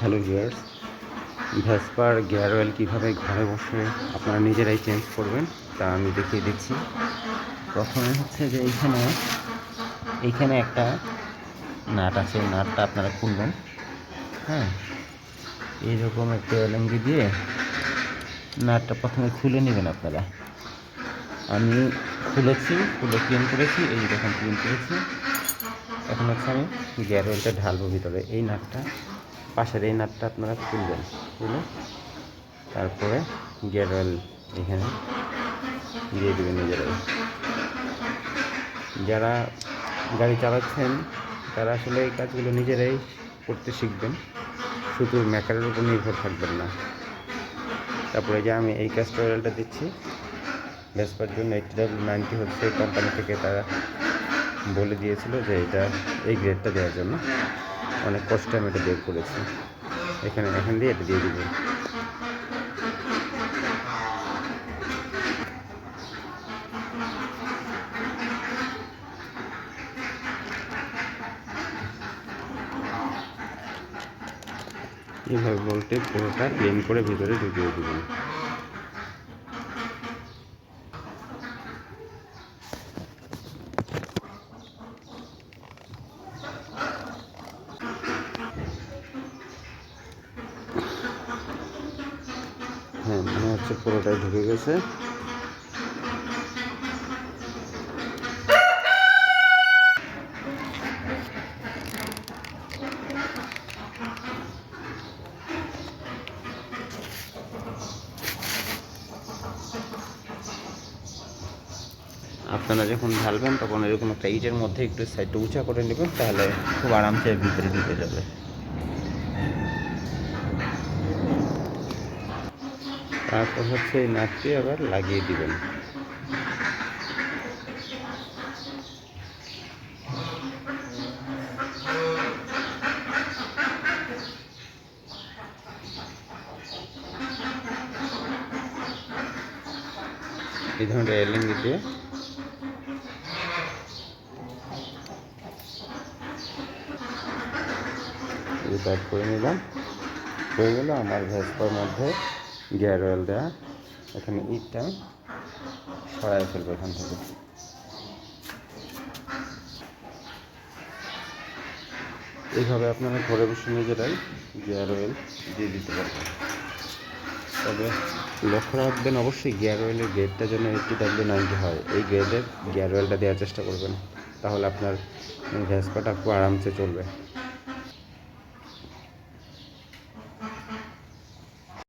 Hello viewers, ভেসপার gear oil কীভাবে ঘরে বসে আপনারা নিজেরাই চেঞ্জ করবেন তা আমি দেখিয়ে দিচ্ছি। প্রথমে হচ্ছে যে এইখানে একটা নাট আছে, নাটটা আপনারা খুলবেন। হ্যাঁ, এইরকম একটা এলএমজি দিয়ে নাটটা প্রথমে খুলে নেবেন আপনারা। আমি খুলে ক্লিন করেছি, এই যে দেখুন ক্লিন করেছি। এখন হচ্ছে আমি গিয়ার অয়েলটা ঢালবো ভিতরে। এই নাটটা, পাশের এই নাটটা আপনারা খুলবেন, খুলে তারপরে গিয়ার অয়েল এখানে দিয়ে দেবেন নিজেরাই। যারা গাড়ি চালাচ্ছেন তারা আসলে এই কাজগুলো নিজেরাই করতে শিখবেন, শুধু মেকারের উপর নির্ভর থাকবেন না। তারপরে যে আমি এই ক্যাস্টর অয়েলটা দিচ্ছি ভেসপার জন্য, 80W90 হচ্ছে কোম্পানি থেকে তারা বলে দিয়েছিল যে এটা এই গ্রেডটা দেওয়ার জন্য। অনেক কষ্টে আমি এটা বের করেছি। এখান দিয়ে এটা দিয়ে দিব। এইভাবে বলতে পুরোটা ক্লিন করে ভিতরে ঢুকিয়ে দেবেন। হ্যাঁ, মনে হচ্ছে পুরোটাই ঢুকে গেছে। আপনারা যখন ঢালবেন তখন এরকম একটা ইটের মধ্যে একটু সাইডটা উঁচা করে নেবেন, তাহলে খুব আরামসে ভিতরে ঢুকে যাবে। তারপর হচ্ছে এই নাটটি আবার লাগিয়ে দিবেন। এই ধরনের এলএনজি দিয়ে টাইট করে নিলাম। হয়ে গেল আমার ভেসপার মধ্যে গিয়ার অয়েল দেওয়া। এখানে ইটটা সরাই ফেলবো এখান থেকে। এইভাবে আপনারা ঘরে বসে নিজেরাই গিয়ার অয়েল দিয়ে দিতে পারবেন। তবে লক্ষ্য রাখবেন অবশ্যই গিয়ার অয়েলের গ্রেডটা যেন 80W90 হয়। এই গ্রেডের গিয়ার অয়েলটা দেওয়ার চেষ্টা করবেন, তাহলে আপনার ভেসপাটা খুব আরামসে চলবে।